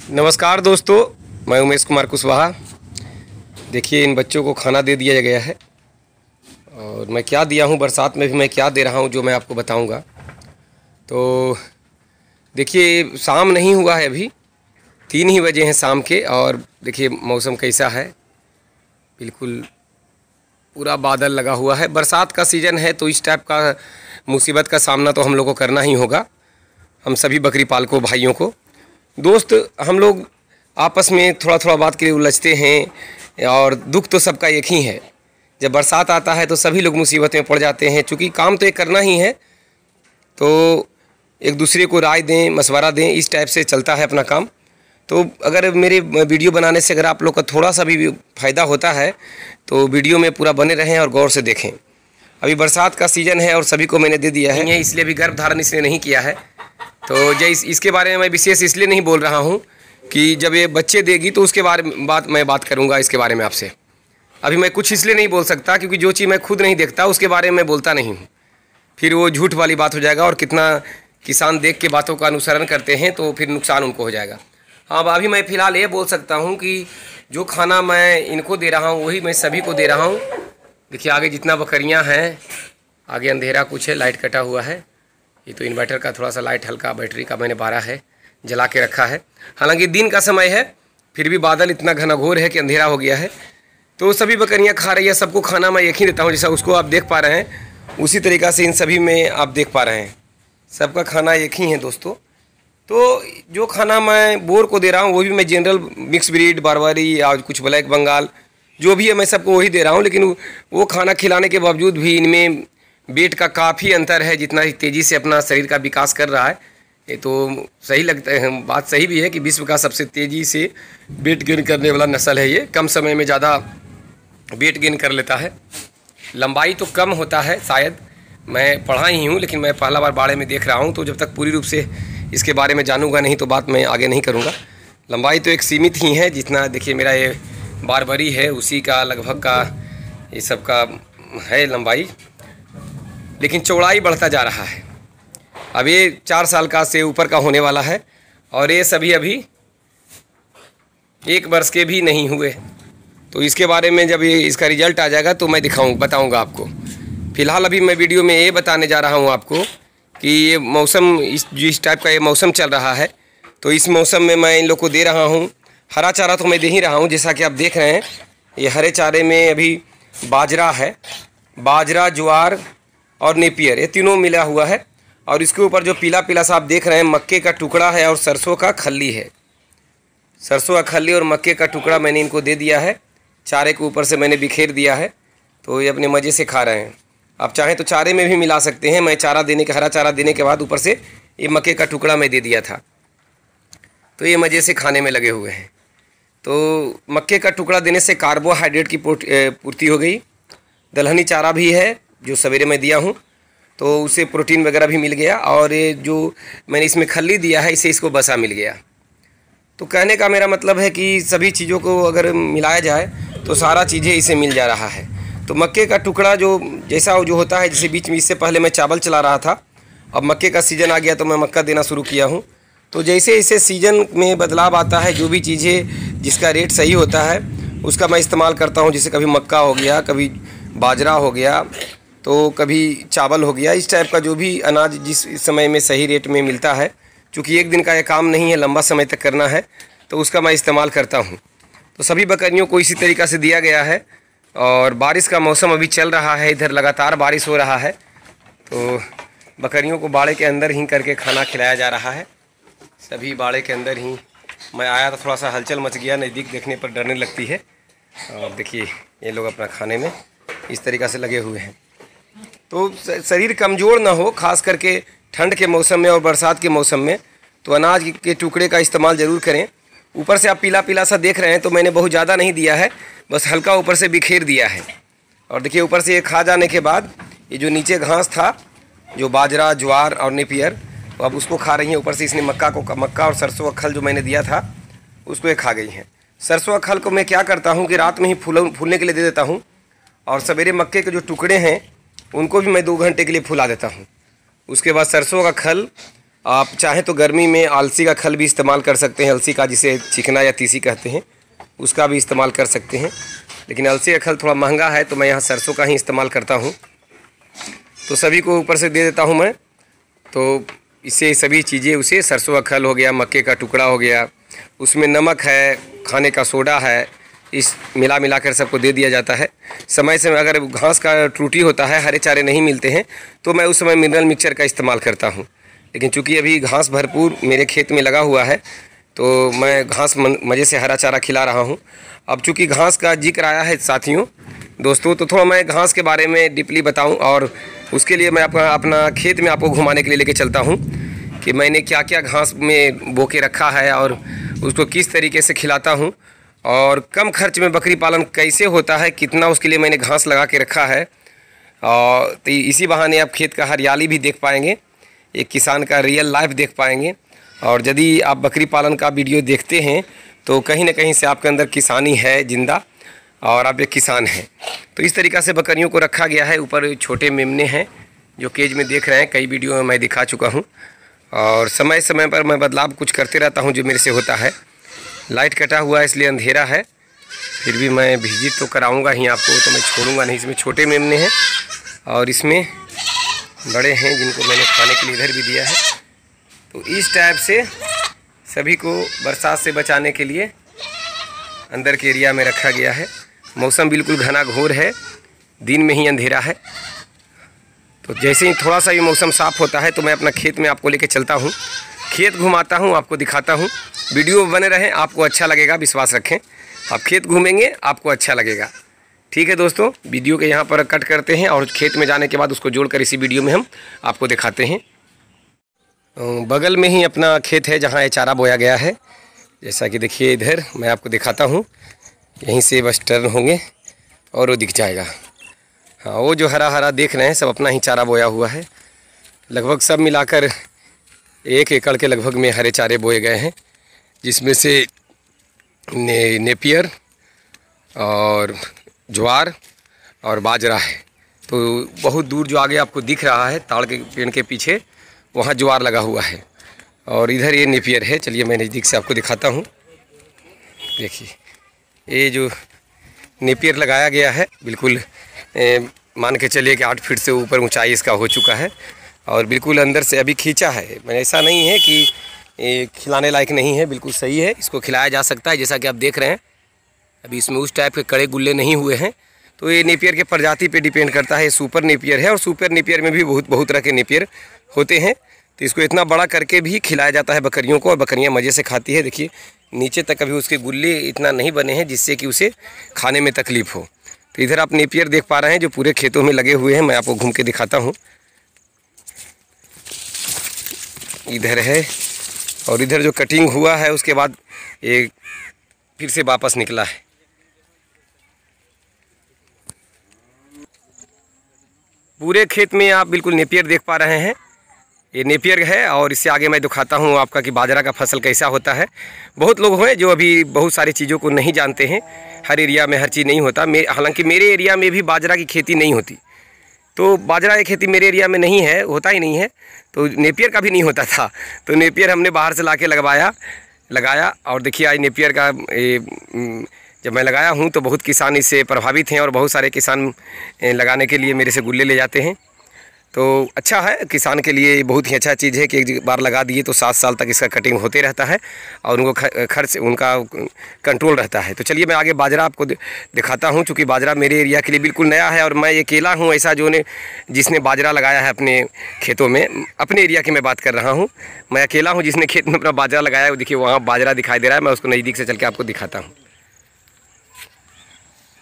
नमस्कार दोस्तों, मैं उमेश कुमार कुशवाहा। देखिए, इन बच्चों को खाना दे दिया गया है और मैं क्या दिया हूँ, बरसात में भी मैं क्या दे रहा हूँ जो मैं आपको बताऊँगा। तो देखिए, शाम नहीं हुआ है, अभी 3 ही बजे हैं शाम के। और देखिए मौसम कैसा है, बिल्कुल पूरा बादल लगा हुआ है। बरसात का सीज़न है तो इस टाइप का मुसीबत का सामना तो हम लोग को करना ही होगा, हम सभी बकरी पालकों भाइयों को। दोस्त, हम लोग आपस में थोड़ा थोड़ा बात के लिए उलझते हैं और दुख तो सबका एक ही है। जब बरसात आता है तो सभी लोग मुसीबत में पड़ जाते हैं। चूँकि काम तो एक करना ही है तो एक दूसरे को राय दें, मशवरा दें, इस टाइप से चलता है अपना काम। तो अगर मेरे वीडियो बनाने से अगर आप लोग का थोड़ा सा भी फ़ायदा होता है तो वीडियो में पूरा बने रहें और गौर से देखें। अभी बरसात का सीज़न है और सभी को मैंने दे दिया है, इसलिए अभी गर्भधारण इसने नहीं किया है। तो इसके बारे में मैं विशेष इसलिए नहीं बोल रहा हूँ कि जब ये बच्चे देगी तो उसके बारे में मैं बात करूँगा इसके बारे में आपसे। अभी मैं कुछ इसलिए नहीं बोल सकता क्योंकि जो चीज़ मैं खुद नहीं देखता उसके बारे में मैं बोलता नहीं हूँ, फिर वो झूठ वाली बात हो जाएगा। और कितना किसान देख के बातों का अनुसरण करते हैं तो फिर नुकसान उनको हो जाएगा। हाँ, अभी मैं फ़िलहाल ये बोल सकता हूँ कि जो खाना मैं इनको दे रहा हूँ वही मैं सभी को दे रहा हूँ। देखिए आगे जितना बकरियाँ हैं, आगे अंधेरा कुछ है, लाइट कटा हुआ है। ये तो इन्वर्टर का थोड़ा सा लाइट हल्का बैटरी का मैंने 12 है जला के रखा है। हालांकि दिन का समय है फिर भी बादल इतना घनघोर है कि अंधेरा हो गया है। तो सभी बकरियां खा रही है, सबको खाना मैं एक ही देता हूं। जैसा उसको आप देख पा रहे हैं उसी तरीक़ा से इन सभी में आप देख पा रहे हैं, सबका खाना एक ही है दोस्तों। तो जो खाना मैं बोर को दे रहा हूँ वो भी मैं जनरल मिक्स ब्रीड, बारवारी या कुछ ब्लैक बंगाल जो भी है मैं सबको वही दे रहा हूँ। लेकिन वो खाना खिलाने के बावजूद भी इनमें वेट का काफ़ी अंतर है। जितना तेज़ी से अपना शरीर का विकास कर रहा है, ये तो सही लगता है, बात सही भी है कि विश्व का सबसे तेज़ी से वेट गेन करने वाला नस्ल है ये। कम समय में ज़्यादा वेट गेन कर लेता है। लंबाई तो कम होता है शायद, मैं पढ़ा ही हूँ, लेकिन मैं पहला बार बारे में देख रहा हूँ। तो जब तक पूरी रूप से इसके बारे में जानूँगा नहीं तो बात मैं आगे नहीं करूँगा। लंबाई तो एक सीमित ही है, जितना देखिए मेरा ये बारबरी है उसी का लगभग का ये सब का है लंबाई, लेकिन चौड़ाई बढ़ता जा रहा है। अब ये 4 साल का से ऊपर का होने वाला है और ये सभी अभी 1 वर्ष के भी नहीं हुए। तो इसके बारे में जब ये इसका रिजल्ट आ जाएगा तो मैं बताऊंगा आपको। फ़िलहाल अभी मैं वीडियो में ये बताने जा रहा हूँ आपको कि ये मौसम जिस टाइप का ये मौसम चल रहा है तो इस मौसम में मैं इन लोग को दे रहा हूँ हरा चारा। तो मैं दे ही रहा हूँ, जैसा कि आप देख रहे हैं ये हरे चारे में अभी बाजरा है, बाजरा, ज्वार और नेपियर, ये तीनों मिला हुआ है। और इसके ऊपर जो पीला पीला सा आप देख रहे हैं मक्के का टुकड़ा है और सरसों का खल्ली है। सरसों का खल्ली और मक्के का टुकड़ा मैंने इनको दे दिया है, चारे के ऊपर से मैंने बिखेर दिया है। तो ये अपने मज़े से खा रहे हैं। आप चाहें तो चारे में भी मिला सकते हैं। मैं चारा देने के हरा चारा देने के बाद ऊपर से ये मक्के का टुकड़ा मैं दे दिया था, तो ये मज़े से खाने में लगे हुए हैं। तो मक्के का टुकड़ा देने से कार्बोहाइड्रेट की पूर्ति हो गई। दलहनी चारा भी है जो सवेरे मैं दिया हूँ, तो उसे प्रोटीन वगैरह भी मिल गया। और ये जो मैंने इसमें खल्ली दिया है इससे इसको बसा मिल गया। तो कहने का मेरा मतलब है कि सभी चीज़ों को अगर मिलाया जाए तो सारा चीज़ें इसे मिल जा रहा है। तो मक्के का टुकड़ा जो जैसा जो होता है, जैसे बीच में इससे पहले मैं चावल चला रहा था, अब मक्के का सीज़न आ गया तो मैं मक्का देना शुरू किया हूँ। तो जैसे जैसे सीज़न में बदलाव आता है, जो भी चीज़ें जिसका रेट सही होता है उसका मैं इस्तेमाल करता हूँ। जैसे कभी मक्का हो गया, कभी बाजरा हो गया, तो कभी चावल हो गया। इस टाइप का जो भी अनाज जिस समय में सही रेट में मिलता है, क्योंकि एक दिन का यह काम नहीं है, लंबा समय तक करना है, तो उसका मैं इस्तेमाल करता हूँ। तो सभी बकरियों को इसी तरीक़ा से दिया गया है। और बारिश का मौसम अभी चल रहा है, इधर लगातार बारिश हो रहा है, तो बकरियों को बाड़े के अंदर ही करके खाना खिलाया जा रहा है। सभी बाड़े के अंदर ही। मैं आया तो थोड़ा सा हलचल मच गया, नज़दीक देखने पर डरने लगती है। और देखिए ये लोग अपना खाने में इस तरीक़ा से लगे हुए हैं। तो शरीर कमज़ोर ना हो, ख़ास करके ठंड के मौसम में और बरसात के मौसम में, तो अनाज के टुकड़े का इस्तेमाल ज़रूर करें। ऊपर से आप पीला पीला सा देख रहे हैं तो मैंने बहुत ज़्यादा नहीं दिया है, बस हल्का ऊपर से बिखेर दिया है। और देखिए ऊपर से ये खा जाने के बाद ये जो नीचे घास था, जो बाजरा, ज्वार और नेपियर, तो अब उसको खा रही हैं। ऊपर से इसने मक्का और सरसों का खल जो मैंने दिया था उसको ये खा गई हैं। सरसों का खल को मैं क्या करता हूँ कि रात में ही फूलने के लिए दे देता हूँ, और सवेरे मक्के के जो टुकड़े हैं उनको भी मैं 2 घंटे के लिए फुला देता हूँ। उसके बाद सरसों का खल आप चाहें तो गर्मी में अलसी का खल भी इस्तेमाल कर सकते हैं, अलसी का जिसे चिकना या तीसी कहते हैं, उसका भी इस्तेमाल कर सकते हैं। लेकिन अलसी का खल थोड़ा महंगा है तो मैं यहाँ सरसों का ही इस्तेमाल करता हूँ। तो सभी को ऊपर से दे देता हूँ मैं। तो इससे सभी चीज़ें उसे सरसों का खल हो गया, मक्के का टुकड़ा हो गया, उसमें नमक है, खाने का सोडा है, इस मिला कर सबको दे दिया जाता है। समय समय अगर घास का त्रुटि होता है, हरे चारे नहीं मिलते हैं, तो मैं उस समय मिनरल मिक्सचर का इस्तेमाल करता हूँ। लेकिन चूँकि अभी घास भरपूर मेरे खेत में लगा हुआ है तो मैं घास मज़े से हरा चारा खिला रहा हूँ। अब चूँकि घास का जिक्र आया है साथियों, दोस्तों, तो थोड़ा मैं घास के बारे में डीपली बताऊँ और उसके लिए मैं अपना खेत में आपको घुमाने के लिए लेके चलता हूँ कि मैंने क्या क्या घास में बो के रखा है और उसको किस तरीके से खिलाता हूँ और कम खर्च में बकरी पालन कैसे होता है, कितना उसके लिए मैंने घास लगा के रखा है। और तो इसी बहाने आप खेत का हरियाली भी देख पाएंगे, एक किसान का रियल लाइफ देख पाएंगे। और यदि आप बकरी पालन का वीडियो देखते हैं तो कहीं ना कहीं से आपके अंदर किसानी है जिंदा और आप एक किसान हैं। तो इस तरीक़ा से बकरियों को रखा गया है। ऊपर छोटे मेमने हैं जो केज में देख रहे हैं, कई वीडियो में मैं दिखा चुका हूँ और समय समय पर मैं बदलाव कुछ करते रहता हूँ जो मेरे से होता है। लाइट कटा हुआ है इसलिए अंधेरा है, फिर भी मैं विजिट तो कराऊंगा ही आपको, तो मैं छोड़ूंगा नहीं। इसमें छोटे मेमने हैं और इसमें बड़े हैं जिनको मैंने खाने के लिए इधर भी दिया है। तो इस टाइप से सभी को बरसात से बचाने के लिए अंदर के एरिया में रखा गया है। मौसम बिल्कुल घना घोर है, दिन में ही अंधेरा है। तो जैसे ही थोड़ा सा भी मौसम साफ़ होता है तो मैं अपना खेत में आपको लेके चलता हूँ, खेत घुमाता हूँ, आपको दिखाता हूँ। वीडियो बने रहें, आपको अच्छा लगेगा, विश्वास रखें। आप खेत घूमेंगे आपको अच्छा लगेगा। ठीक है दोस्तों, वीडियो के यहाँ पर कट करते हैं और खेत में जाने के बाद उसको जोड़कर इसी वीडियो में हम आपको दिखाते हैं। बगल में ही अपना खेत है जहाँ ये चारा बोया गया है। जैसा कि देखिए इधर मैं आपको दिखाता हूँ, यहीं से बस टर्न होंगे और वो दिख जाएगा। हाँ, वो जो हरा हरा देख रहे हैं सब अपना ही चारा बोया हुआ है। लगभग सब मिलाकर 1 एकड़ के लगभग में हरे चारे बोए गए हैं, जिसमें से नेपियर और ज्वार और बाजरा है। तो बहुत दूर जो आगे आपको दिख रहा है ताड़ के पेड़ के पीछे, वहाँ ज्वार लगा हुआ है और इधर ये नेपियर है। चलिए मैं नज़दीक से आपको दिखाता हूँ। देखिए ये जो नेपियर लगाया गया है बिल्कुल मान के चलिए कि 8 फीट से ऊपर ऊंचाई इसका हो चुका है और बिल्कुल अंदर से अभी खींचा है। मैंने ऐसा नहीं है कि खिलाने लायक नहीं है, बिल्कुल सही है, इसको खिलाया जा सकता है। जैसा कि आप देख रहे हैं अभी इसमें उस टाइप के कड़े गुल्ले नहीं हुए हैं। तो ये नेपियर के प्रजाति पे डिपेंड करता है। ये सुपर नेपियर है और सुपर नेपियर में भी बहुत तरह के नेपियर होते हैं। तो इसको इतना बड़ा करके भी खिलाया जाता है बकरियों को और बकरियां मज़े से खाती है। देखिए नीचे तक अभी उसके गुल्ले इतना नहीं बने हैं जिससे कि उसे खाने में तकलीफ़ हो। तो इधर आप नेपियर देख पा रहे हैं जो पूरे खेतों में लगे हुए हैं। मैं आपको घूम के दिखाता हूँ। इधर है और इधर जो कटिंग हुआ है उसके बाद ये फिर से वापस निकला है। पूरे खेत में आप बिल्कुल नेपियर देख पा रहे हैं, ये नेपियर है। और इससे आगे मैं दिखाता हूँ आपका कि बाजरा का फसल कैसा होता है। बहुत लोग हैं जो अभी बहुत सारी चीज़ों को नहीं जानते हैं। हर एरिया में हर चीज़ नहीं होता। हालांकि मेरे एरिया में भी बाजरा की खेती नहीं होती। तो बाजरा की खेती मेरे एरिया में नहीं है, होता ही नहीं है। तो नेपियर का भी नहीं होता था। तो नेपियर हमने बाहर से ला के लगाया और देखिए आज नेपियर का जब मैं लगाया हूँ तो बहुत किसान इससे प्रभावित हैं और बहुत सारे किसान लगाने के लिए मेरे से गुल्ले ले जाते हैं। तो अच्छा है, किसान के लिए बहुत ही अच्छा चीज़ है कि एक बार लगा दिए तो 7 साल तक इसका कटिंग होते रहता है और उनको खर्च उनका कंट्रोल रहता है। तो चलिए मैं आगे बाजरा आपको दिखाता हूँ। चूँकि बाजरा मेरे एरिया के लिए बिल्कुल नया है और मैं अकेला हूँ ऐसा जिसने बाजरा लगाया है अपने खेतों में। अपने एरिया की मैं बात कर रहा हूँ, मैं अकेला हूँ जिसने खेत में अपना बाजरा लगाया है। देखिए वहाँ बाजरा दिखाई दे रहा है, मैं उसको नज़दीक से चल के आपको दिखाता हूँ।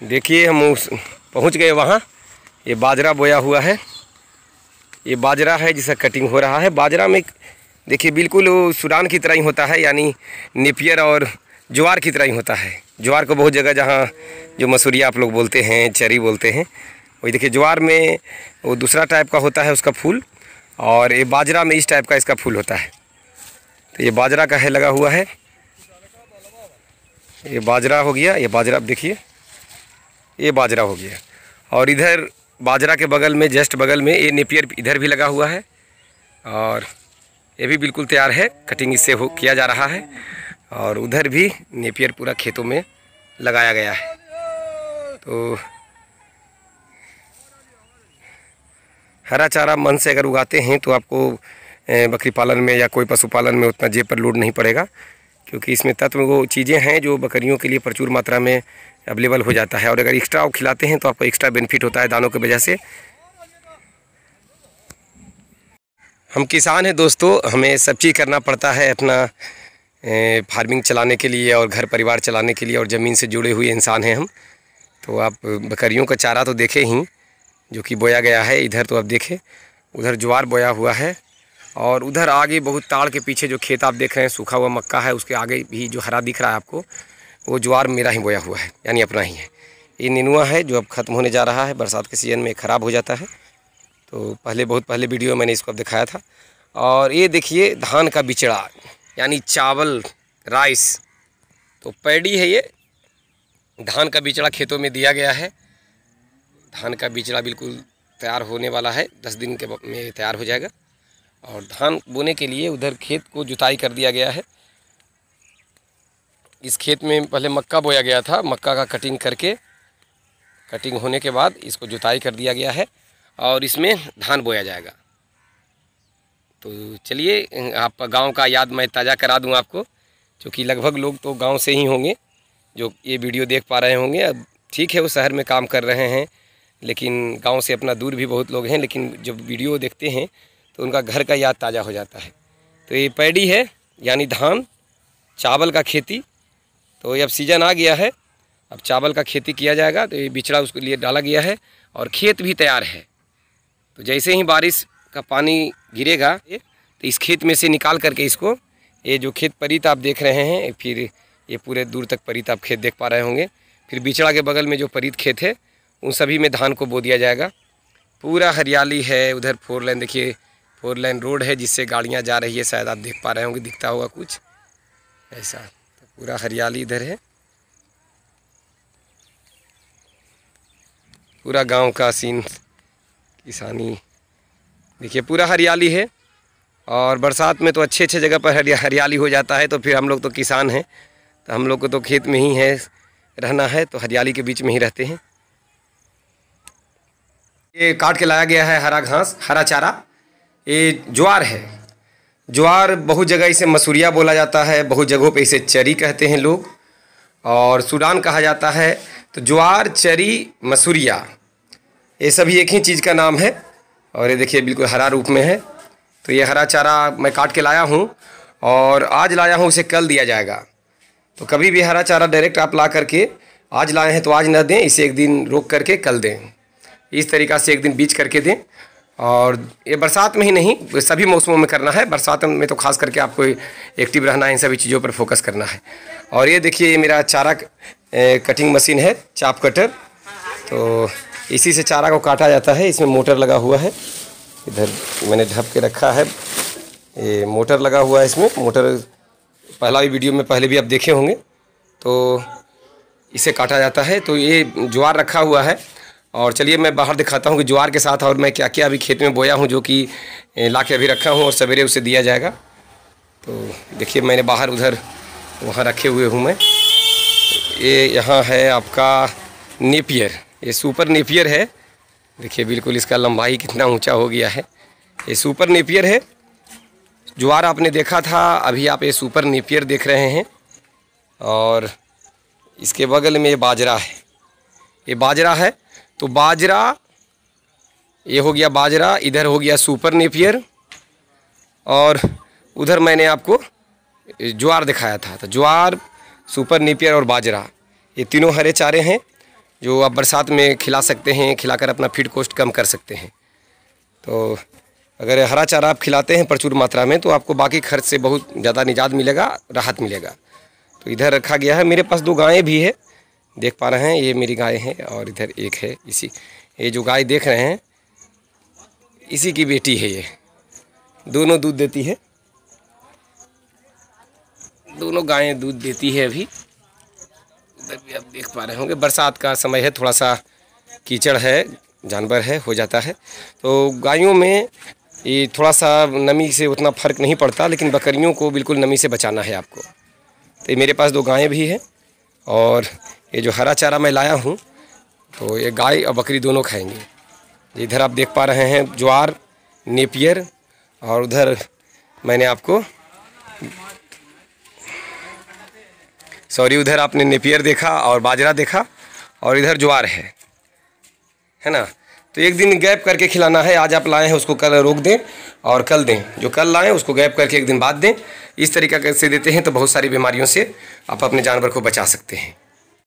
देखिए हम पहुँच गए वहाँ। ये बाजरा बोया हुआ है, ये बाजरा है जिसका कटिंग हो रहा है। बाजरा में देखिए बिल्कुल सुडान की तरह ही होता है, यानी नेपियर और ज्वार की तरह ही होता है। ज्वार को बहुत जगह जहाँ जो मसूरिया आप लोग बोलते हैं, चरी बोलते हैं, वही देखिए ज्वार में वो दूसरा टाइप का होता है उसका फूल और ये बाजरा में इस टाइप का इसका फूल होता है। तो ये बाजरा का है लगा हुआ है। ये बाजरा हो गया, ये बाजरा आप देखिए ये बाजरा हो गया। और इधर बाजरा के बगल में जस्ट बगल में ये नेपियर इधर भी लगा हुआ है और ये भी बिल्कुल तैयार है, कटिंग इससे किया जा रहा है। और उधर भी नेपियर पूरा खेतों में लगाया गया है। तो हरा चारा मन से अगर उगाते हैं तो आपको बकरी पालन में या कोई पशुपालन में उतना जेब पर लोड नहीं पड़ेगा, क्योंकि इसमें तत्व वो चीज़ें हैं जो बकरियों के लिए प्रचुर मात्रा में अवेलेबल हो जाता है। और अगर एक्स्ट्रा खिलाते हैं तो आपको एक्स्ट्रा बेनिफिट होता है दानों की वजह से। हम किसान हैं दोस्तों, हमें सब चीज़ करना पड़ता है अपना फार्मिंग चलाने के लिए और घर परिवार चलाने के लिए, और ज़मीन से जुड़े हुए इंसान हैं हम। तो आप बकरियों का चारा तो देखे ही जो कि बोया गया है। इधर तो आप देखें, उधर ज्वार बोया हुआ है, और उधर आगे बहुत ताड़ के पीछे जो खेत आप देख रहे हैं सूखा हुआ मक्का है, उसके आगे भी जो हरा दिख रहा है आपको, वो ज्वार मेरा ही बोया हुआ है, यानी अपना ही है। ये नेनुआ है जो अब ख़त्म होने जा रहा है, बरसात के सीज़न में ख़राब हो जाता है। तो बहुत पहले वीडियो मैंने इसको अब दिखाया था। और ये देखिए धान का बिचड़ा, यानी चावल, राइस, तो पैडी है ये। धान का बिचड़ा खेतों में दिया गया है। धान का बिचड़ा बिल्कुल तैयार होने वाला है, 10 दिन के में तैयार हो जाएगा। और धान बोने के लिए उधर खेत को जुताई कर दिया गया है। इस खेत में पहले मक्का बोया गया था, मक्का का कटिंग करके, कटिंग होने के बाद इसको जुताई कर दिया गया है और इसमें धान बोया जाएगा। तो चलिए आप गांव का याद मैं ताज़ा करा दूं आपको, क्योंकि लगभग लोग तो गांव से ही होंगे जो ये वीडियो देख पा रहे होंगे। अब ठीक है वो शहर में काम कर रहे हैं, लेकिन गांव से अपना दूर भी बहुत लोग हैं, लेकिन जब वीडियो देखते हैं तो उनका घर का याद ताज़ा हो जाता है। तो ये पैडी है, यानी धान चावल का खेती। तो ये अब सीज़न आ गया है, अब चावल का खेती किया जाएगा। तो ये बिचड़ा उसके लिए डाला गया है और खेत भी तैयार है। तो जैसे ही बारिश का पानी गिरेगा तो इस खेत में से निकाल करके इसको, ये जो खेत परित आप देख रहे हैं, फिर ये पूरे दूर तक परित आप खेत देख पा रहे होंगे, फिर बिचड़ा के बगल में जो परित खेत है उन सभी में धान को बो दिया जाएगा। पूरा हरियाली है। उधर 4 लाइन देखिए, 4 लाइन रोड है जिससे गाड़ियाँ जा रही है, शायद आप देख पा रहे होंगे, दिखता होगा कुछ ऐसा। तो पूरा हरियाली इधर है, पूरा गांव का सीन, किसानी देखिए पूरा हरियाली है। और बरसात में तो अच्छे जगह पर हरियाली हो जाता है। तो फिर हम लोग तो किसान हैं, तो हम लोग को तो खेत में ही है रहना है, तो हरियाली के बीच में ही रहते हैं। ये काट के लाया गया है हरा घास, हरा चारा। ये ज्वार है। ज्वार बहुत जगह इसे मसूरिया बोला जाता है, बहुत जगहों पे इसे चरी कहते हैं लोग, और सूडान कहा जाता है। तो ज्वार, चरी, मसूरिया, ये सभी एक ही चीज़ का नाम है। और ये देखिए बिल्कुल हरा रूप में है। तो ये हरा चारा मैं काट के लाया हूँ, और आज लाया हूँ, उसे कल दिया जाएगा। तो कभी भी हरा चारा डायरेक्ट आप ला करके आज लाए हैं तो आज न दें, इसे एक दिन रोक करके कल दें। इस तरीक़ा से एक दिन बीज करके दें। और ये बरसात में ही नहीं, सभी मौसमों में करना है। बरसात में तो खास करके आपको एक्टिव रहना है, इन सभी चीज़ों पर फोकस करना है। और ये देखिए ये मेरा चारा कटिंग मशीन है, चाप कटर। तो इसी से चारा को काटा जाता है। इसमें मोटर लगा हुआ है, इधर मैंने ढक के रखा है। ये मोटर लगा हुआ है इसमें। मोटर पहला भी वीडियो में पहले भी आप देखे होंगे। तो इसे काटा जाता है। तो ये ज्वार रखा हुआ है, और चलिए मैं बाहर दिखाता हूँ कि ज्वार के साथ और मैं क्या क्या अभी खेत में बोया हूँ, जो कि ला के अभी रखा हूँ और सवेरे उसे दिया जाएगा। तो देखिए मैंने बाहर उधर वहाँ रखे हुए हूँ मैं। ये यहाँ है आपका नेपियर, ये सुपर नेपियर है। देखिए बिल्कुल इसका लंबाई कितना ऊंचा हो गया है। ये सुपर नेपियर है। ज्वार आपने देखा था, अभी आप ये सुपर नेपियर देख रहे हैं। और इसके बगल में ये बाजरा है, ये बाजरा है। तो बाजरा, ये हो गया बाजरा, इधर हो गया सुपर नेपियर, और उधर मैंने आपको ज्वार दिखाया था। तो ज्वार, सुपर नेपियर और बाजरा, ये तीनों हरे चारे हैं जो आप बरसात में खिला सकते हैं, खिलाकर अपना फीड कॉस्ट कम कर सकते हैं। तो अगर हरा चारा आप खिलाते हैं प्रचुर मात्रा में, तो आपको बाकी खर्च से बहुत ज़्यादा निजात मिलेगा, राहत मिलेगा। तो इधर रखा गया है। मेरे पास 2 गायें भी है, देख पा रहे हैं, ये मेरी गाय है और इधर एक है। इसी ये जो गाय देख रहे हैं इसी की बेटी है। ये दोनों दूध देती है, दोनों गायें दूध देती है। अभी उधर भी आप देख पा रहे होंगे, बरसात का समय है, थोड़ा सा कीचड़ है, जानवर है, हो जाता है। तो गायों में ये थोड़ा सा नमी से उतना फ़र्क नहीं पड़ता, लेकिन बकरियों को बिल्कुल नमी से बचाना है आपको। तो मेरे पास 2 गायें भी हैं और ये जो हरा चारा मैं लाया हूँ तो ये गाय और बकरी दोनों खाएंगे। इधर आप देख पा रहे हैं ज्वार, नेपियर, और उधर मैंने आपको उधर आपने नेपियर देखा और बाजरा देखा, और इधर ज्वार है ना। तो एक दिन गैप करके खिलाना है। आज आप लाए हैं उसको कल रोक दें और कल दें, जो कल लाएं उसको गैप करके एक दिन बाद दें। इस तरीक़े से देते हैं तो बहुत सारी बीमारियों से आप अपने जानवर को बचा सकते हैं।